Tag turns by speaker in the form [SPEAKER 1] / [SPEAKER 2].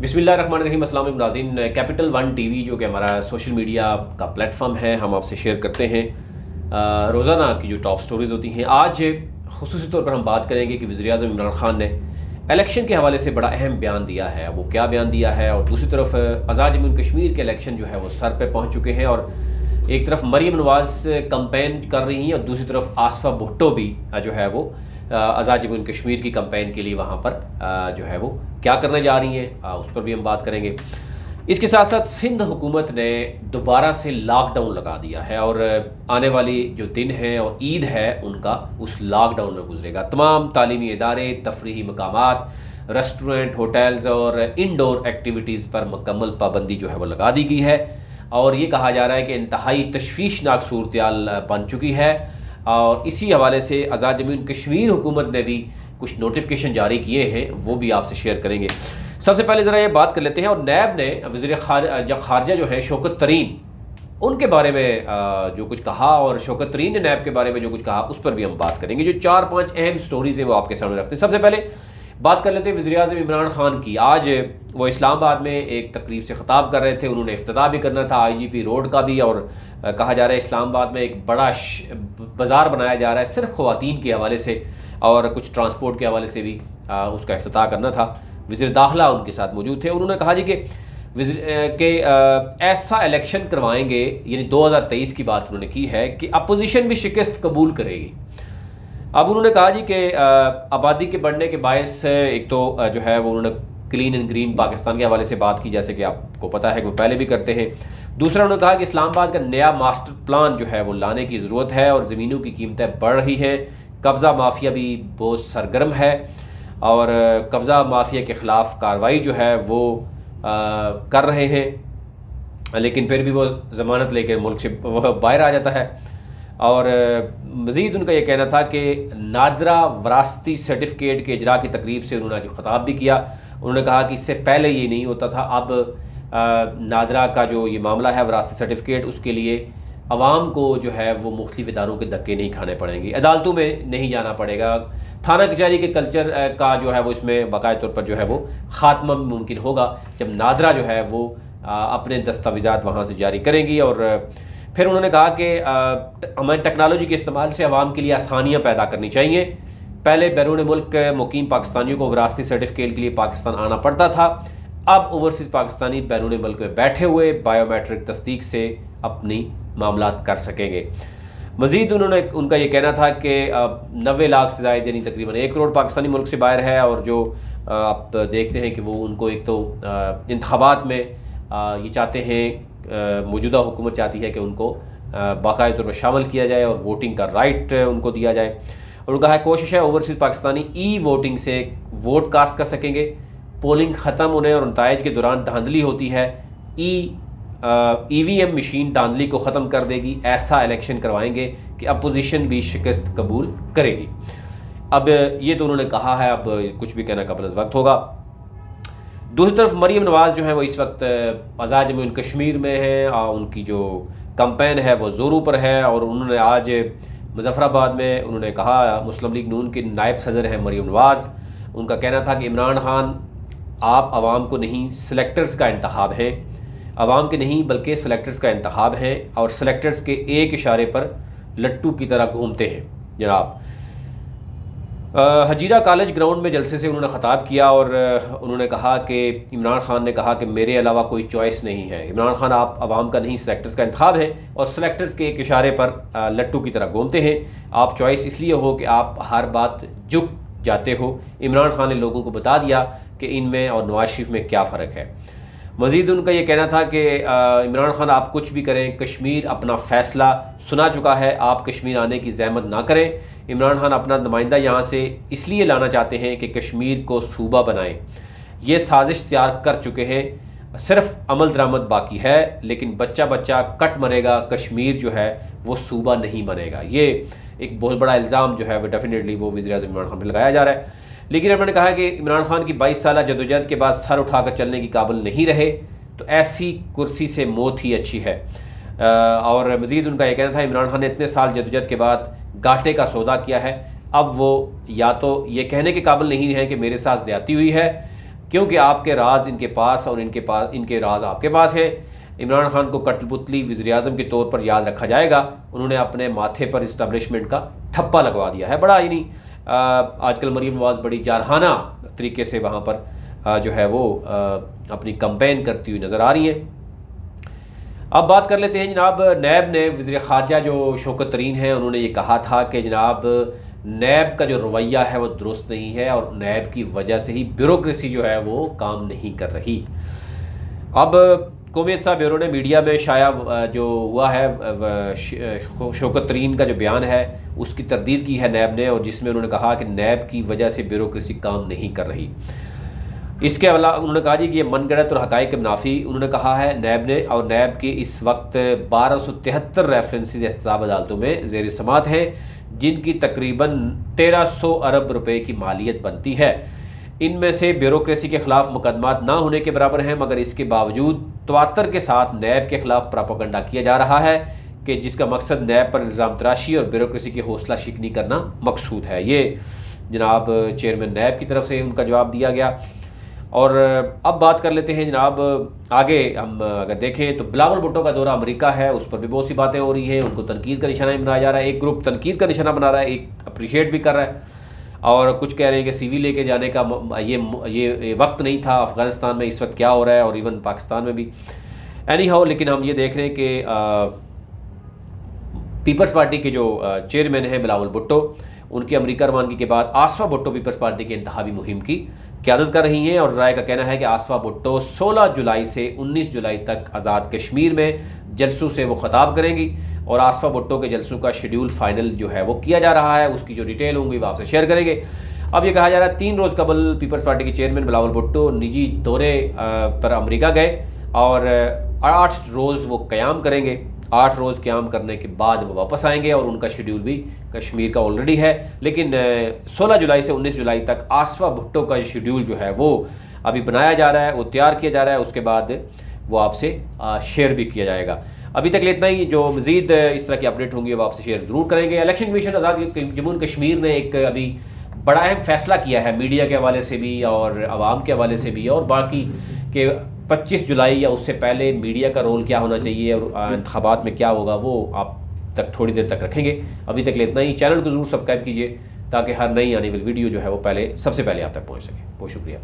[SPEAKER 1] बिस्मिल्लाहिर्रहमानिर्रहीम। अस्सलाम वालेकुम नाज़रीन। कैपिटल वन टीवी जो कि हमारा सोशल मीडिया का प्लेटफॉर्म है, हम आपसे शेयर करते हैं रोज़ाना की जो टॉप स्टोरीज़ होती हैं। आज ख़ुसूसी तौर पर हम बात करेंगे कि वज़ीर-ए-आज़म इमरान ख़ान ने इलेक्शन के हवाले से बड़ा अहम बयान दिया है। वो क्या बयान दिया है, और दूसरी तरफ आज़ाद जम्मू कश्मीर के इलेक्शन जो है वो सर पे पहुँच चुके हैं, और एक तरफ मरीम नवाज़ कैंपेन कर रही हैं और दूसरी तरफ आसफ़ा भुट्टो भी जो है वो आज़ाद जम्मू कश्मीर की कैंपेन के लिए वहाँ पर जो है वो क्या करने जा रही हैं, उस पर भी हम बात करेंगे। इसके साथ साथ सिंध हुकूमत ने दोबारा से लॉकडाउन लगा दिया है, और आने वाली जो दिन हैं और ईद है उनका उस लॉकडाउन में गुजरेगा। तमाम तालीमी इदारे, तफरीही मकामात, रेस्टोरेंट, होटल्स और इंडोर एक्टिविटीज़ पर मुकम्मल पाबंदी जो है वो लगा दी गई है, और ये कहा जा रहा है कि इंतहाई तशवीशनाक सूरत बन चुकी है। और इसी हवाले से आज़ाद जम्मू कश्मीर हुकूमत ने भी कुछ नोटिफिकेशन जारी किए हैं, वो भी आपसे शेयर करेंगे। सबसे पहले ज़रा ये बात कर लेते हैं, और नैब ने वज़ीर ख़ारजा जो है शौकत तरीन, उनके बारे में जो कुछ कहा, और शौकत तरीन ने नैब के बारे में जो कुछ कहा उस पर भी हम बात करेंगे। जो 4-5 अहम स्टोरीज़ हैं वो आपके सामने रखते हैं। सबसे पहले बात कर लेते हैं वज़ीर-ए-आज़म इमरान ख़ान की। आज वो इस्लामाबाद में एक तकरीब से ख़िताब कर रहे थे, उन्होंने इफ्तिताह भी करना था IGP रोड का भी, और कहा जा रहा है इस्लामाबाद में एक बड़ा बाज़ार बनाया जा रहा है सिर्फ ख़वातीन के हवाले से, और कुछ ट्रांसपोर्ट के हवाले से भी उसका इफ्तिताह करना था। वज़ीर दाखिला उनके साथ मौजूद थे। उन्होंने कहा जी कि ऐसा इलेक्शन करवाएंगे, यानी 2023 की बात उन्होंने की है, कि अपोजिशन भी शिकस्त कबूल करेगी। अब उन्होंने कहा जी कि आबादी के बढ़ने के बायस एक तो जो है वो उन्होंने क्लीन एंड ग्रीन पाकिस्तान के हवाले से बात की, जैसे कि आपको पता है कि वो पहले भी करते हैं। दूसरा उन्होंने कहा कि इस्लामाबाद का नया मास्टर प्लान जो है वो लाने की ज़रूरत है, और ज़मीनों की कीमतें बढ़ रही हैं, कब्ज़ा माफिया भी बहुत सरगर्म है, और कब्ज़ा माफिया के ख़िलाफ़ कार्रवाई जो है वो कर रहे हैं, लेकिन फिर भी वो ज़मानत लेकर मुल्क से बाहर आ जाता है। और मज़ीद उनका ये कहना था कि नादरा वरासती सर्टिफिकेट के इजरा की तकरीब से उन्होंने जो ख़िताब भी किया, उन्होंने कहा कि इससे पहले ये नहीं होता था। अब नादरा का जो ये मामला है वरासती सर्टिफिकेट, उसके लिए आवाम को जो है वो मुख्तलिफ इदारों के धक्के नहीं खाने पड़ेंगे, अदालतों में नहीं जाना पड़ेगा, थाना कचहरी के कल्चर का जो है वो इसमें बाकायदा तौर पर जो है वो ख़ात्मा मुमकिन होगा जब नादरा जो है वो अपने दस्तावेज़ात वहाँ से जारी करेंगी। और फिर उन्होंने कहा कि हमें टेक्नोलॉजी के इस्तेमाल से आवाम के लिए आसानियाँ पैदा करनी चाहिए। पहले बैरून मुल्क मुकीम पाकिस्तानियों को विरासती सर्टिफिकेट के लिए पाकिस्तान आना पड़ता था, अब ओवरसीज़ पाकिस्तानी बैरून मुल्क में बैठे हुए बायोमेट्रिक तस्दीक से अपनी मामलात कर सकेंगे। मज़ीद उन्होंने उनका ये कहना था कि 90 लाख से ज़ायद, यानी तकरीबन 1 करोड़ पाकिस्तानी मुल्क से बाहर है, और जो आप देखते हैं कि वो उनको एक तो इंतखाबात में ये चाहते हैं, मौजूदा हुकूमत चाहती है कि उनको बाकायदा तौर पर शामिल किया जाए और वोटिंग का राइट उनको दिया जाए। और उनका है कोशिश है ओवरसीज़ पाकिस्तानी वोटिंग से वोट कास्ट कर सकेंगे। पोलिंग ख़त्म होने और नताइज के दौरान धांधली होती है, EVM मशीन धांधली को ख़त्म कर देगी। ऐसा इलेक्शन करवाएंगे कि अपोजिशन भी शिकस्त कबूल करेगी। अब ये तो उन्होंने कहा है, अब कुछ भी कहना कबल वक्त होगा। दूसरी तरफ मरीम नवाज़ जो है वो इस वक्त आज़ाद जम्मू कश्मीर में है, और उनकी जो कैंपेन है वो ज़ोरों पर है। और उन्होंने आज मुजफ्फराबाद में उन्होंने कहा, मुस्लिम लीग नून के नायब सदर हैं मरीम नवाज़, उनका कहना था कि इमरान ख़ान आप आवाम को नहीं, सिलेक्टर्स का इंतखाब है, आवाम के नहीं बल्कि सिलेक्टर्स का इंतखाब है, और सिलेक्टर्स के एक इशारे पर लट्टू की तरह घूमते हैं जनाब। हजीरा कॉलेज ग्राउंड में जलसे से उन्होंने ख़िताब किया, और उन्होंने कहा कि इमरान ख़ान ने कहा कि मेरे अलावा कोई चॉइस नहीं है। इमरान ख़ान आप आवाम का नहीं, सिलेक्टर्स का इंतखाब है, और सिलेक्टर्स के एक इशारे पर लट्टू की तरह घूमते हैं। आप चॉइस इसलिए हो कि आप हर बात झुक जाते हो। इमरान ख़ान ने लोगों को बता दिया कि इनमें और नवाज शरीफ में क्या फ़र्क है। मज़ीद उनका ये कहना था कि इमरान ख़ान आप कुछ भी करें, कश्मीर अपना फ़ैसला सुना चुका है, आप कश्मीर आने की ज़हमत ना करें। इमरान ख़ान अपना नुमाइंदा यहाँ से इसलिए लाना चाहते हैं कि कश्मीर को सूबा बनाएं। ये साजिश तैयार कर चुके हैं, सिर्फ अमल दरामद बाकी है, लेकिन बच्चा बच्चा कट मरेगा, कश्मीर जो है वो सूबा नहीं बनेगा। ये एक बहुत बड़ा इल्ज़ाम जो है वो डेफिनेटली वो वज़ीर-ए-आज़म इमरान ख़ान पर लगाया जा रहा है। लेकिन उन्होंने कहा कि इमरान ख़ान की 22 साल जदोजहद के बाद सर उठाकर चलने की काबिल नहीं रहे, तो ऐसी कुर्सी से मौत ही अच्छी है। और मज़ीद उनका यह कहना था इमरान ख़ान ने इतने साल जदोजहद के बाद घाटे का सौदा किया है, अब वो या तो ये कहने के काबिल नहीं है कि मेरे साथ ज़्यादती हुई है, क्योंकि आपके राज इनके पास और इनके राज आपके पास हैं। इमरान खान को कठपुतली वज़ीर-ए-आज़म के तौर पर याद रखा जाएगा। उन्होंने अपने माथे पर इस्टेब्लिशमेंट का ठप्पा लगवा दिया है। बड़ा ही नहीं, आजकल मरीम नवाज़ बड़ी जारहाना तरीके से वहाँ पर जो है वो अपनी कंपेन करती हुई नज़र आ रही हैं। अब बात कर लेते हैं जनाब, नैब ने वज़ीर ख़ारजा जो शौकत तरीन है, उन्होंने ये कहा था कि जनाब नैब का जो रवैया है वो दुरुस्त नहीं है और नैब की वजह से ही ब्यूरोक्रेसी जो है वो काम नहीं कर रही। अब कौमी हिस्सा ब्यूरो ने मीडिया में शाया जो हुआ है शौकत तरीन का जो बयान है उसकी तरदीद की है नैब ने, और जिसमें उन्होंने कहा कि नैब की वजह से ब्यूरोक्रेसी काम नहीं कर रही। इसके अलावा उन्होंने कहा जी कि ये मनगढ़ंत और हक़ाइक़ के मुनाफी उन्होंने कहा है नैब ने, और नैब के इस वक्त 1273 रेफरेंसेस एहतसाब अदालतों में ज़ेर समात हैं, जिनकी तकरीबन 1300 अरब रुपए की मालियत बनती है। इनमें से ब्यूरोक्रेसी के ख़िलाफ़ मुकदमात ना होने के बराबर हैं, मगर इसके बावजूद तवात्तर के साथ नैब के ख़िलाफ़ प्रोपेगेंडा किया जा रहा है कि जिसका मकसद नैब पर इल्ज़ाम तराशी और ब्यूरोक्रेसी की हौसला शिकनी करना मकसूद है। ये जनाब चेयरमैन नैब की तरफ से उनका जवाब दिया गया। और अब बात कर लेते हैं जनाब आगे, हम अगर देखें तो बिलावल भुट्टो का दौरा अमेरिका है, उस पर भी बहुत सी बातें हो रही हैं। उनको तनकीद का निशाना बनाया जा रहा है, एक ग्रुप तनकीद का निशाना बना रहा है, एक अप्रिशिएट भी कर रहा है, और कुछ कह रहे हैं कि सीवी लेके जाने का ये वक्त नहीं था। अफ़गानिस्तान में इस वक्त क्या हो रहा है और इवन पाकिस्तान में भी एनी हाउ। लेकिन हम ये देख रहे हैं कि पीपल्स पार्टी के जो चेयरमैन हैं बिलावल भुट्टो, उनकी अमेरिका रवानगी के बाद आसफा भुट्टो पीपल्स पार्टी के इंतखाबी मुहिम की क़यादत कर रही हैं। और राय का कहना है कि आसफा भुट्टो 16 जुलाई से 19 जुलाई तक आज़ाद कश्मीर में जलसों से वो ख़ताब करेंगी, और आसफा भुट्टो के जलसों का शेड्यूल फ़ाइनल जो है वो किया जा रहा है, उसकी जो डिटेल होंगी वो आपसे शेयर करेंगे। अब ये कहा जा रहा है 3 रोज़ कबल पीपल्स पार्टी के चेयरमैन बिलावल भुट्टो निजी दौरे पर अमेरिका गए और 8 रोज़ वो क़याम करेंगे। 8 रोज़ क़याम करने के बाद वो वापस आएंगे, और उनका शेड्यूल भी कश्मीर का ऑलरेडी है। लेकिन 16 जुलाई से 19 जुलाई तक आसफा भुट्टो का शेड्यूल जो है वो अभी बनाया जा रहा है, वो तैयार किया जा रहा है, उसके बाद वो आपसे शेयर भी किया जाएगा। अभी तक इतना ही, जो मज़ीद इस तरह की अपडेट होंगी वो आपसे शेयर ज़रूर करेंगे। इलेक्शन कमीशन आज़ाद जम्मू कश्मीर ने एक अभी बड़ा अहम फ़ैसला किया है, मीडिया के हवाले से भी और आवाम के हवाले से भी, और बाकी के 25 जुलाई या उससे पहले मीडिया का रोल क्या होना चाहिए और इंतखाबात में क्या होगा वो आप तक थोड़ी देर तक रखेंगे। अभी तक इतना ही। चैनल को ज़रूर सब्सक्राइब कीजिए ताकि हर नई आने वाली वीडियो जो है वो सबसे पहले आप तक पहुँच सके। बहुत शुक्रिया।